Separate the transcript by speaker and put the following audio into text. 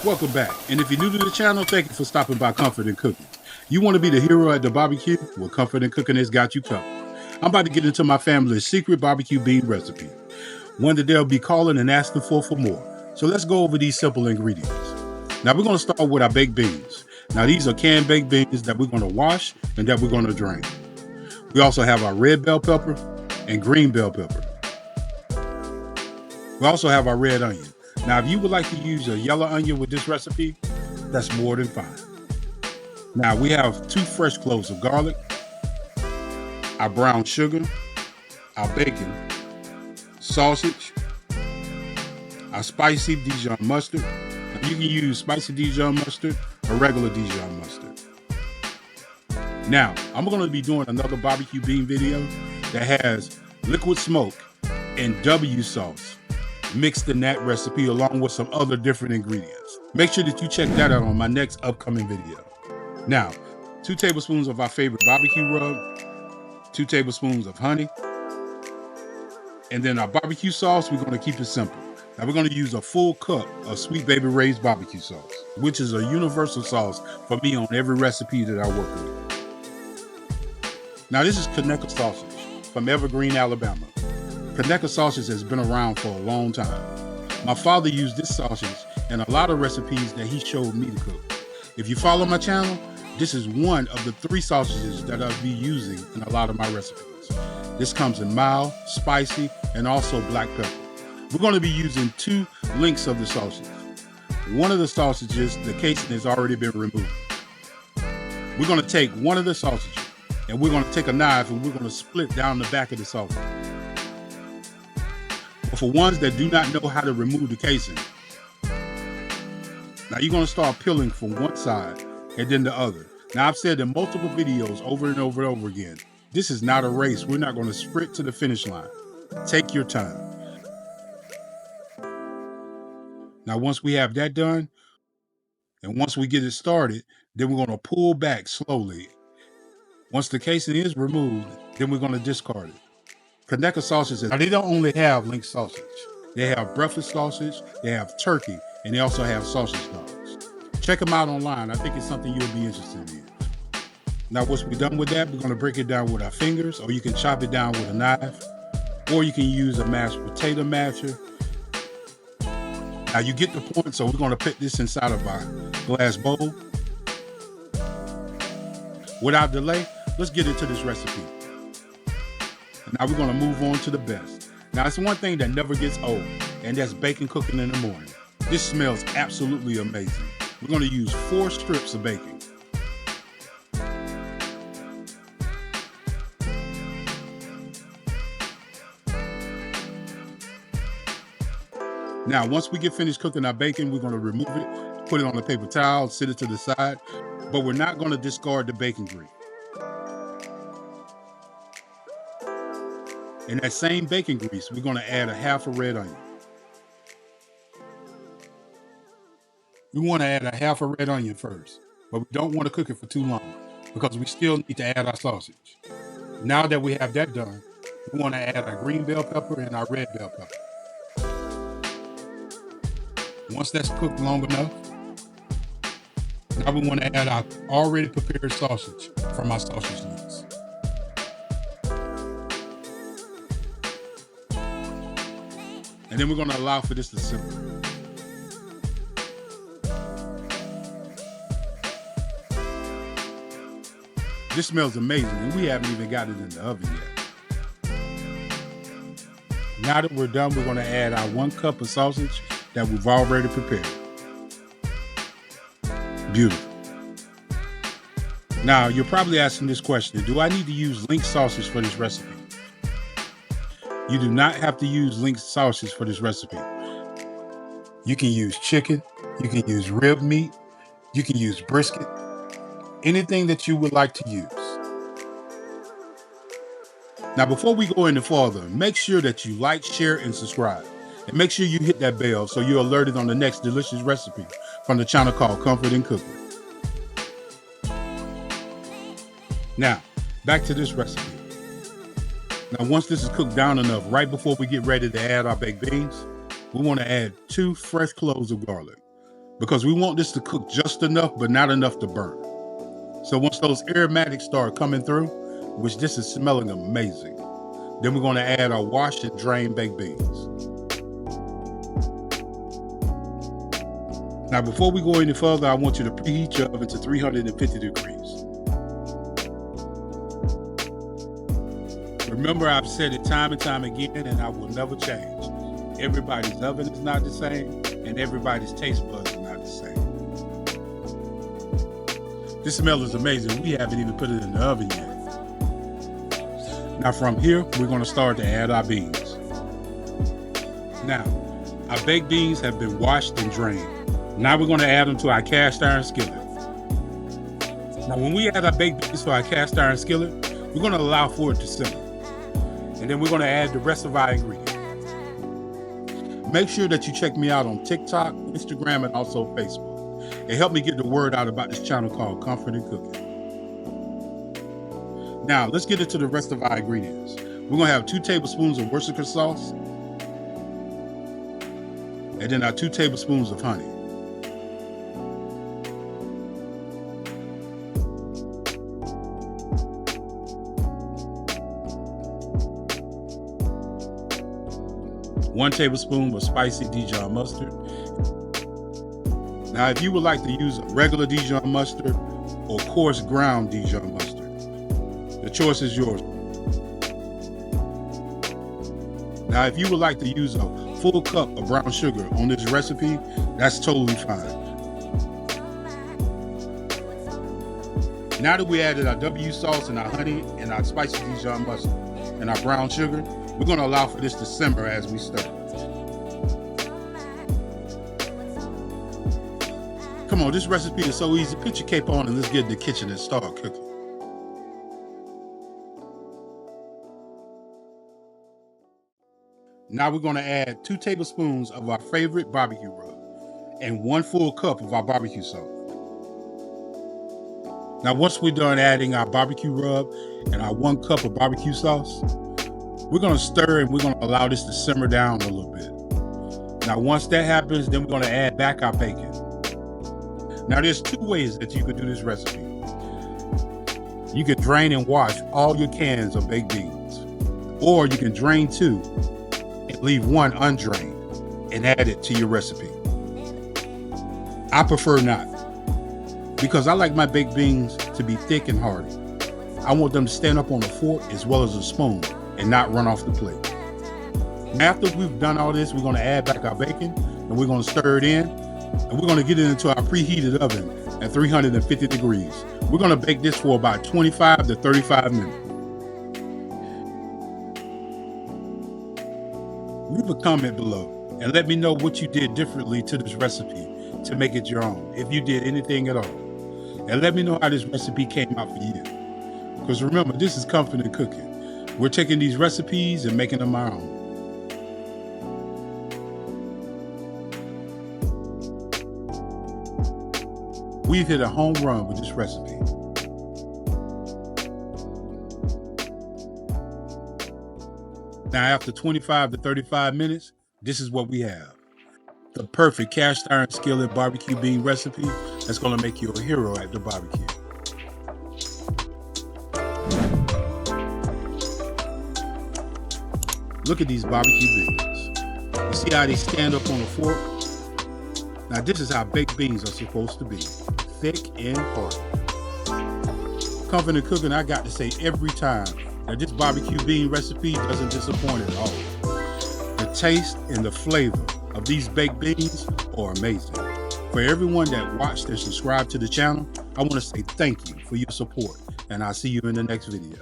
Speaker 1: Welcome back. And if you're new to the channel, thank you for stopping by Comfort and Cooking. You want to be the hero at the barbecue? Well, Comfort and Cooking has got you covered. I'm about to get into my family's secret barbecue bean recipe, one that they'll be calling and asking for more. So let's go over these simple ingredients. Now we're going to start with our baked beans. Now these are canned baked beans that we're going to wash and that we're going to drain. We also have our red bell pepper and green bell pepper. We also have our red onion. Now, if you would like to use a yellow onion with this recipe, that's more than fine. Now, we have 2 fresh cloves of garlic, our brown sugar, our bacon, sausage, our spicy Dijon mustard. Now, you can use spicy Dijon mustard or regular Dijon mustard. Now, I'm going to be doing another barbecue bean video that has liquid smoke and W sauce mixed in that recipe along with some other different ingredients. Make sure that you check that out on my next upcoming video. Now, 2 tablespoons of our favorite barbecue rub, 2 tablespoons of honey, and then our barbecue sauce, we're going to keep it simple. Now we're going to use a full cup of Sweet Baby Ray's barbecue sauce, which is a universal sauce for me on every recipe that I work with. Now this is Conecuh sausage from Evergreen, Alabama. Conecuh sausage has been around for a long time. My father used this sausage in a lot of recipes that he showed me to cook. If you follow my channel, this is one of the 3 sausages that I'll be using in a lot of my recipes. This comes in mild, spicy, and also black pepper. We're going to be using 2 links of the sausage. One of the sausages, the casing has already been removed. We're going to take one of the sausages and we're going to take a knife and we're going to split down the back of the sausage. For ones that do not know how to remove the casing, now you're going to start peeling from one side and then the other. Now I've said in multiple videos over and over and over again, this is not a race. We're not going to sprint to the finish line. Take your time. Now once we have that done, and once we get it started, then we're going to pull back slowly. Once the casing is removed, then we're going to discard it. Conecuh sausages, now they don't only have link sausage. They have breakfast sausage, they have turkey, and they also have sausage dogs. Check them out online. I think it's something you'll be interested in. Now once we're done with that, we're going to break it down with our fingers, or you can chop it down with a knife, or you can use a mashed potato masher. Now you get the point, so we're going to put this inside of our glass bowl. Without delay, let's get into this recipe. Now we're going to move on to the best. Now it's one thing that never gets old, and that's bacon cooking in the morning. This smells absolutely amazing. We're going to use 4 strips of bacon. Now once we get finished cooking our bacon, we're going to remove it, put it on a paper towel, sit it to the side, but we're not going to discard the bacon grease. In that same bacon grease, we're going to add a half a red onion. We want to add a half a red onion first, but we don't want to cook it for too long because we still need to add our sausage. Now that we have that done, we want to add our green bell pepper and our red bell pepper. Once that's cooked long enough, now we want to add our already prepared sausage from our sausage links. And then we're going to allow for this to simmer. This smells amazing, and we haven't even got it in the oven yet. Now that we're done, we're going to add our 1 cup of sausage that we've already prepared. Beautiful. Now, you're probably asking this question, do I need to use link sausage for this recipe? You do not have to use link sausage for this recipe. You can use chicken, you can use rib meat, you can use brisket, anything that you would like to use. Now, before we go any further, make sure that you like, share, and subscribe. And make sure you hit that bell so you're alerted on the next delicious recipe from the channel called Comfort and Cooking. Now, back to this recipe. Now, once this is cooked down enough, right before we get ready to add our baked beans, we want to add 2 fresh cloves of garlic. because we want this to cook just enough, but not enough to burn. So once those aromatics start coming through, which this is smelling amazing, then we're going to add our washed and drained baked beans. Now, before we go any further, I want you to preheat your oven to 350 degrees. Remember, I've said it time and time again, and I will never change. Everybody's oven is not the same, and everybody's taste buds are not the same. This smell is amazing. We haven't even put it in the oven yet. Now from here, we're going to start to add our beans. Now, our baked beans have been washed and drained. Now we're going to add them to our cast iron skillet. Now when we add our baked beans to our cast iron skillet, we're going to allow for it to simmer. And then we're going to add the rest of our ingredients. Make sure that you check me out on TikTok, Instagram, and also Facebook. And help me get the word out about this channel called Comfort in Cooking. Now, let's get into the rest of our ingredients. We're going to have 2 tablespoons of Worcestershire sauce. And then our 2 tablespoons of honey. One tablespoon of spicy Dijon mustard. Now, if you would like to use regular Dijon mustard or coarse ground Dijon mustard, the choice is yours. Now, if you would like to use a full cup of brown sugar on this recipe, that's totally fine. Now that we added our W sauce and our honey and our spicy Dijon mustard and our brown sugar, we're going to allow for this to simmer as we stir. Come on, this recipe is so easy. Put your cape on and let's get in the kitchen and start cooking. Now we're going to add 2 tablespoons of our favorite barbecue rub and 1 full cup of our barbecue sauce. Now once we're done adding our barbecue rub and our 1 cup of barbecue sauce, we're going to stir and we're going to allow this to simmer down a little bit. Now once that happens, then we're going to add back our bacon. Now there's 2 ways that you could do this recipe. You can drain and wash all your cans of baked beans, or you can drain 2 and leave 1 undrained and add it to your recipe. I prefer not, because I like my baked beans to be thick and hearty. I want them to stand up on a fork as well as a spoon and not run off the plate. After we've done all this, we're going to add back our bacon and we're going to stir it in, and we're going to get it into our preheated oven at 350 degrees. We're going to bake this for about 25 to 35 minutes. Leave a comment below and let me know what you did differently to this recipe to make it your own, if you did anything at all. And let me know how this recipe came out for you. Because remember, this is Comfort in Cooking. We're taking these recipes and making them our own. We've hit a home run with this recipe. Now, after 25 to 35 minutes, this is what we have. The perfect cast iron skillet barbecue bean recipe that's going to make you a hero at the barbecue. Look at these barbecue beans. You see how they stand up on a fork? Now this is how baked beans are supposed to be. Thick and hearty. Comfort in Cooking, I got to say every time that this barbecue bean recipe doesn't disappoint at all. The taste and the flavor of these baked beans are amazing. For everyone that watched and subscribed to the channel, I want to say thank you for your support, and I'll see you in the next video.